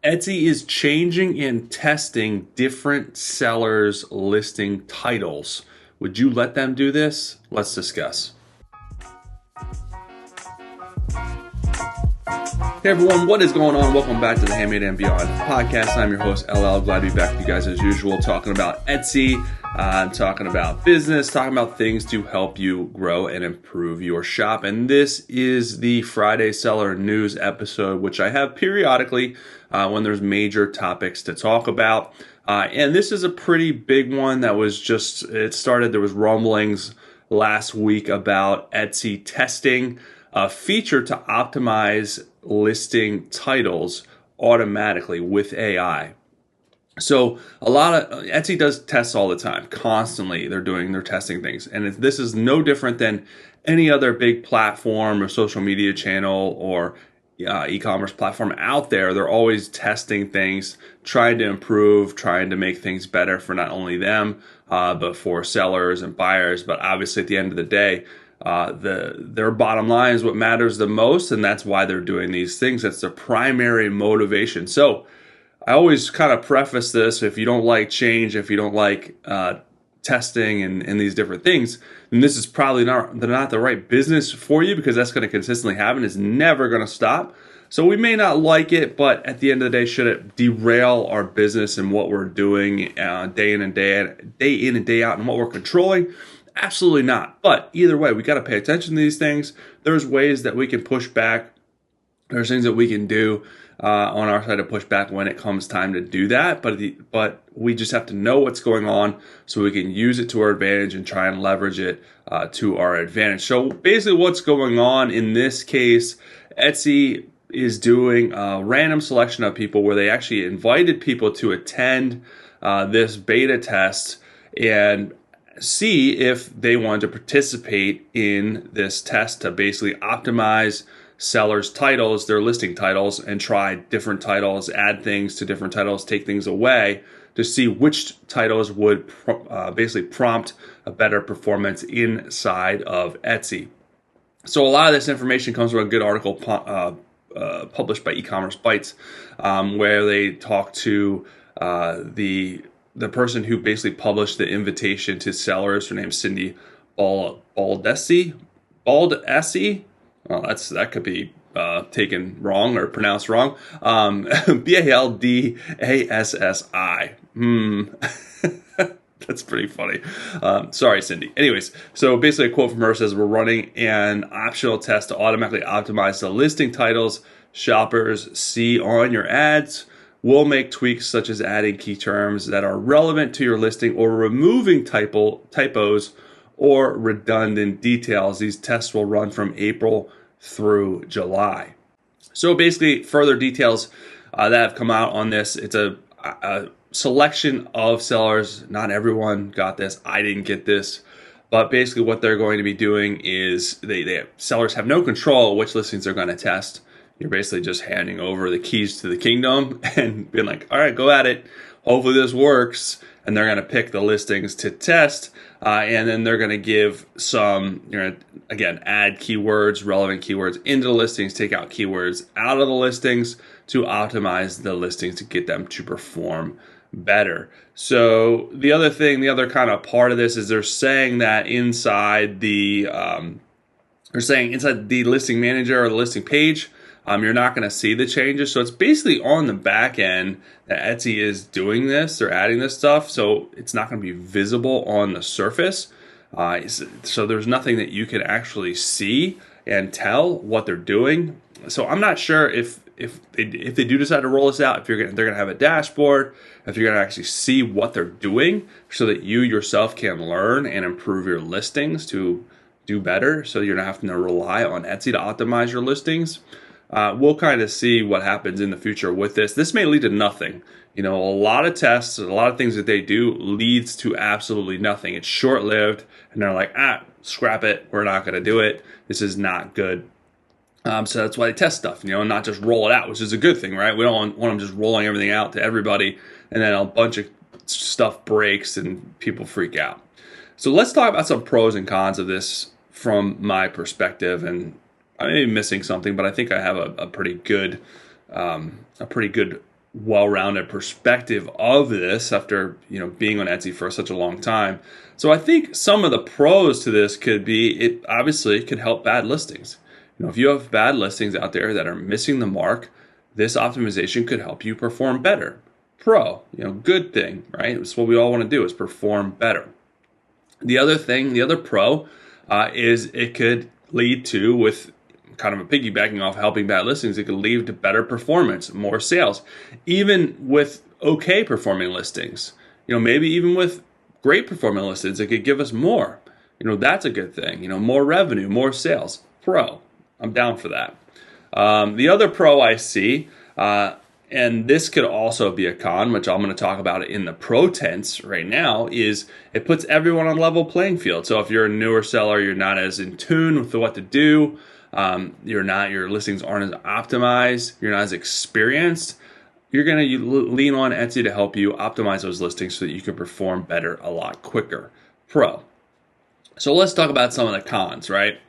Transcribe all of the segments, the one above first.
Etsy is changing and testing different sellers' listing titles. Would you let them do this? Let's discuss. Hey everyone, what is going on? Welcome back to the Handmade and Beyond podcast. I'm your host, LL. Glad to be back with you guys as usual, talking about Etsy, talking about business, talking about things to help you grow and improve your shop. And this is the Friday Seller News episode, which I have periodically when there's major topics to talk about. And this is a pretty big one that was there was rumblings last week about Etsy testing a feature to optimize listing titles automatically with AI. So Etsy does tests all the time, constantly. They're testing things, and this is no different than any other big platform or social media channel or e-commerce platform out there. They're always testing things, trying to improve, trying to make things better for not only them, but for sellers and buyers. But obviously, at the end of the day, their bottom line is what matters the most, and that's why they're doing these things. That's their primary motivation. So I always kind of preface this: if you don't like change, if you don't like testing and these different things, then this is probably not the right business for you, because that's going to consistently happen. It's never going to stop. So we may not like it, but at the end of the day, should it derail our business and what we're doing day in and day out, and what we're controlling? Absolutely not. But either way, we got to pay attention to these things. There's ways that we can push back. There's things that we can do on our side to push back when it comes time to do that. But we just have to know what's going on so we can use it to our advantage and try and leverage it to our advantage. So basically what's going on in this case, Etsy is doing a random selection of people where they actually invited people to attend this beta test and see if they wanted to participate in this test to basically optimize sellers' titles, their listing titles, and try different titles, add things to different titles, take things away to see which titles would basically prompt a better performance inside of Etsy. So a lot of this information comes from a good article published by E-commerce Bytes, where they talk to the person who basically published the invitation to sellers. Her name's Cindy Baldessi. Well, that could be taken wrong or pronounced wrong. Baldassi. That's pretty funny. Sorry, Cindy. Anyways, so basically a quote from her says, "We're running an optional test to automatically optimize the listing titles shoppers see on your ads. We'll make tweaks such as adding key terms that are relevant to your listing or removing typos or redundant details. These tests will run from April through July." So basically, further details that have come out on this. It's a selection of sellers. Not everyone got this. I didn't get this. But basically what they're going to be doing is sellers have no control which listings they're going to test. You're basically just handing over the keys to the kingdom and being like, all right, go at it. Hopefully this works. And they're going to pick the listings to test. And then they're going to give again, add keywords, relevant keywords into the listings, take out keywords out of the listings to optimize the listings to get them to perform better. So the other kind of part of this is they're saying that inside the listing manager or the listing page, you're not going to see the changes. So it's basically on the back end that Etsy is doing this. They're adding this stuff. So it's not going to be visible on the surface. So there's nothing that you can actually see and tell what they're doing. So I'm not sure if they do decide to roll this out, they're going to have a dashboard, if you're going to actually see what they're doing so that you yourself can learn and improve your listings to do better. So you're not having to rely on Etsy to optimize your listings. We'll kind of see what happens in the future with this. This may lead to nothing. A lot of tests, a lot of things that they do leads to absolutely nothing. It's short-lived, and they're like, scrap it. We're not going to do it. This is not good. So that's why they test stuff, not just roll it out, which is a good thing, right? We don't want them just rolling everything out to everybody, and then a bunch of stuff breaks and people freak out. So let's talk about some pros and cons of this from my perspective, and I may be missing something, but I think I have a pretty good well-rounded perspective of this after being on Etsy for such a long time. So I think some of the pros to this could be it obviously could help bad listings. If you have bad listings out there that are missing the mark, this optimization could help you perform better. Pro, good thing, right? It's what we all want to do is perform better. The other pro is it could lead to, with kind of a piggybacking off helping bad listings, it could lead to better performance, more sales, even with okay performing listings. Maybe even with great performing listings, it could give us more. That's a good thing. More revenue, more sales. Pro, I'm down for that. The other pro I see, and this could also be a con, which I'm going to talk about in the pro tense right now, is it puts everyone on a level playing field. So if you're a newer seller, you're not as in tune with what to do, your listings aren't as optimized, you're not as experienced, you're going to lean on Etsy to help you optimize those listings so that you can perform better a lot quicker. Pro. So let's talk about some of the cons, right,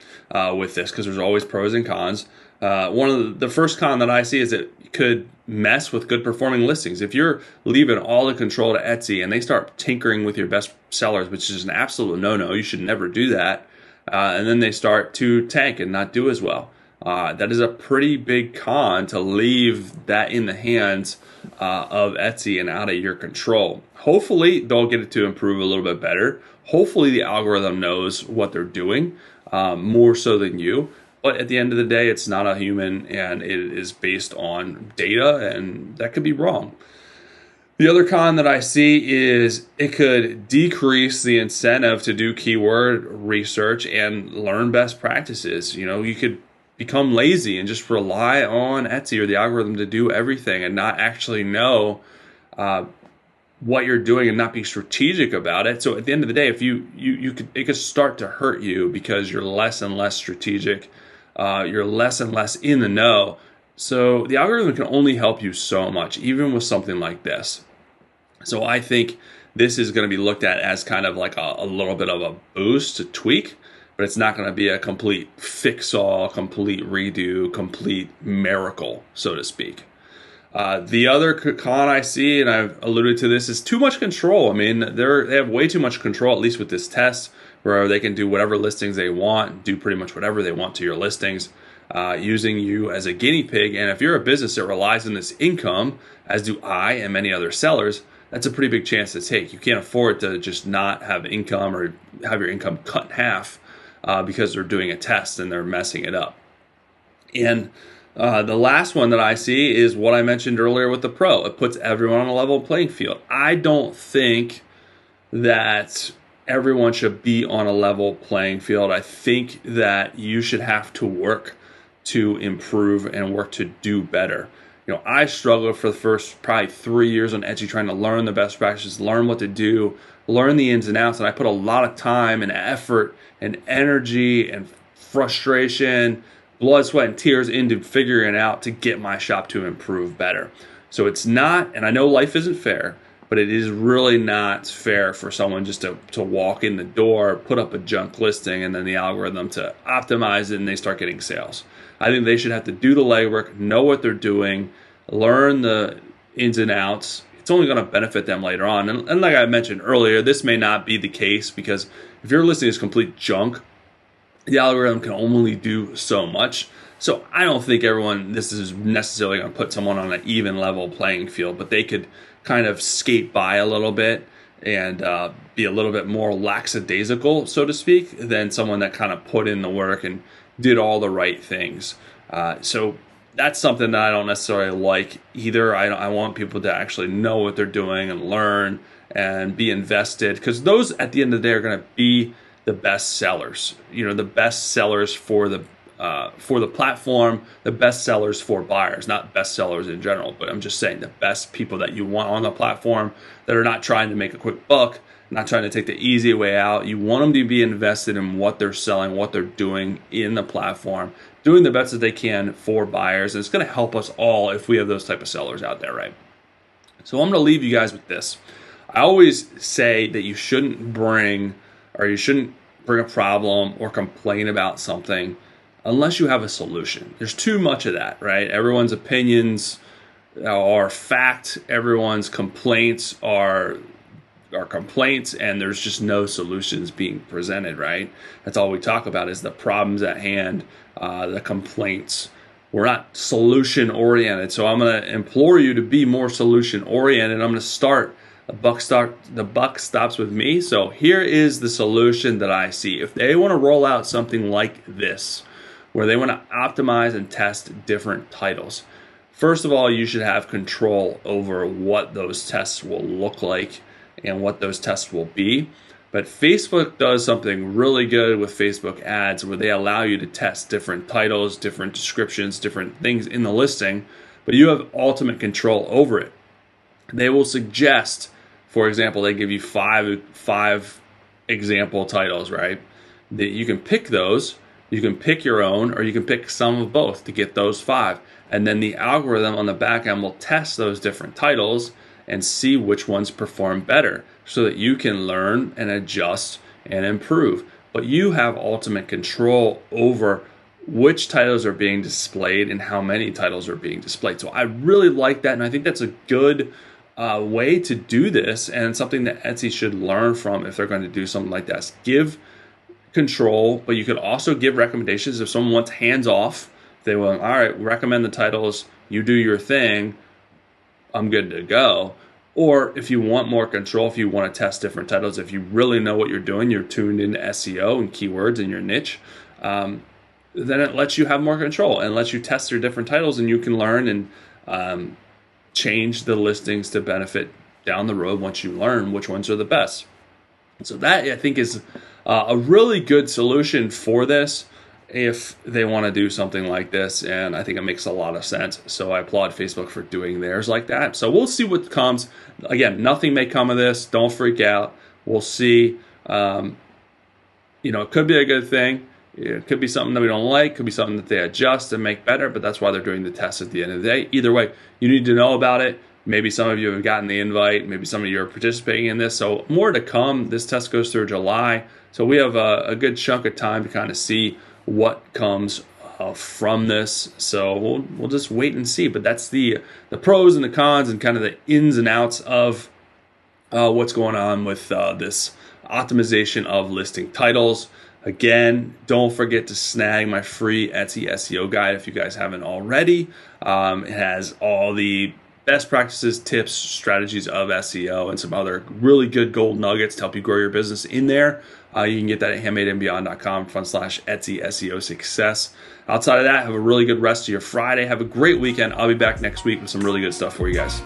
with this, because there's always pros and cons. One of the first con that I see is it could mess with good performing listings. If you're leaving all the control to Etsy and they start tinkering with your best sellers, which is an absolute no-no, you should never do that, and then they start to tank and not do as well. That is a pretty big con to leave that in the hands of Etsy and out of your control. Hopefully, they'll get it to improve a little bit better. Hopefully, the algorithm knows what they're doing more so than you. But at the end of the day, it's not a human, and it is based on data, and that could be wrong. The other con that I see is it could decrease the incentive to do keyword research and learn best practices. You could become lazy and just rely on Etsy or the algorithm to do everything and not actually know what you're doing and not be strategic about it. So at the end of the day, if it could start to hurt you because you're less and less strategic. You're less and less in the know. So the algorithm can only help you so much, even with something like this. So I think this is going to be looked at as kind of like a little bit of a boost, a tweak, but it's not going to be a complete fix-all, complete redo, complete miracle, so to speak. The other con I see, and I've alluded to this, is too much control. I mean, they have way too much control, at least with this test, where they can do whatever listings they want, do pretty much whatever they want to your listings, using you as a guinea pig. And if you're a business that relies on this income, as do I and many other sellers, that's a pretty big chance to take. You can't afford to just not have income or have your income cut in half because they're doing a test and they're messing it up. And the last one that I see is what I mentioned earlier with the pro. It puts everyone on a level playing field. I don't think that everyone should be on a level playing field. I think that you should have to work to improve and work to do better. I struggled for the first probably 3 years on Etsy trying to learn the best practices, learn what to do, learn the ins and outs, and I put a lot of time and effort and energy and frustration, blood, sweat, and tears into figuring it out to get my shop to improve better. So it's not, and I know life isn't fair, but it is really not fair for someone just to walk in the door, put up a junk listing, and then the algorithm to optimize it and they start getting sales. I think they should have to do the legwork, know what they're doing, learn the ins and outs. It's only going to benefit them later on. And like I mentioned earlier, this may not be the case because if your listing is complete junk, the algorithm can only do so much. So I don't think this is necessarily going to put someone on an even level playing field, but they could kind of skate by a little bit and be a little bit more lackadaisical, so to speak, than someone that kind of put in the work and did all the right things. So that's something that I don't necessarily like either. I want people to actually know what they're doing and learn and be invested, because those at the end of the day are going to be the best sellers. The best sellers for the platform, the best sellers for buyers, not best sellers in general, but I'm just saying the best people that you want on the platform that are not trying to make a quick buck, not trying to take the easy way out. You want them to be invested in what they're selling, what they're doing in the platform, doing the best that they can for buyers. And it's going to help us all if we have those type of sellers out there, right? So I'm going to leave you guys with this. I always say that you shouldn't bring a problem or complain about something unless you have a solution. There's too much of that, right? Everyone's opinions are fact. Everyone's complaints are complaints, and there's just no solutions being presented, right? That's all we talk about is the problems at hand, the complaints. We're not solution oriented. So I'm going to implore you to be more solution oriented. I'm going to start. The buck stops with me. So here is the solution that I see. If they want to roll out something like this, where they want to optimize and test different titles, first of all, you should have control over what those tests will look like and what those tests will be. But Facebook does something really good with Facebook ads where they allow you to test different titles, different descriptions, different things in the listing, but you have ultimate control over it. They will suggest, for example, they give you five example titles, right? That you can pick those, you can pick your own, or you can pick some of both to get those 5. And then the algorithm on the back end will test those different titles and see which ones perform better so that you can learn and adjust and improve. But you have ultimate control over which titles are being displayed and how many titles are being displayed. So I really like that, and I think that's a good way to do this, and something that Etsy should learn from if they're going to do something like this. Give control, but you could also give recommendations. If someone wants hands off, they will, all right, recommend the titles, you do your thing, I'm good to go. Or if you want more control, if you want to test different titles, if you really know what you're doing, you're tuned into SEO and keywords in your niche, then it lets you have more control and lets you test your different titles, and you can learn and change the listings to benefit down the road once you learn which ones are the best. So that, I think, is a really good solution for this if they want to do something like this, and I think it makes a lot of sense. So I applaud Facebook for doing theirs like that. So we'll see what comes. Again, nothing may come of this. Don't freak out. We'll see. It could be a good thing. It could be something that we don't like. It could be something that they adjust and make better, but that's why they're doing the test at the end of the day. Either way, you need to know about it. Maybe some of you have gotten the invite. Maybe some of you are participating in this. So more to come. This test goes through July. So we have a good chunk of time to kind of see what comes from this. So we'll just wait and see. But that's the pros and the cons and kind of the ins and outs of what's going on with this optimization of listing titles. Again, don't forget to snag my free Etsy SEO guide if you guys haven't already. It has all the best practices, tips, strategies of SEO, and some other really good gold nuggets to help you grow your business in there. You can get that at handmadeandbeyond.com/Etsy SEO success. Outside of that, have a really good rest of your Friday. Have a great weekend. I'll be back next week with some really good stuff for you guys.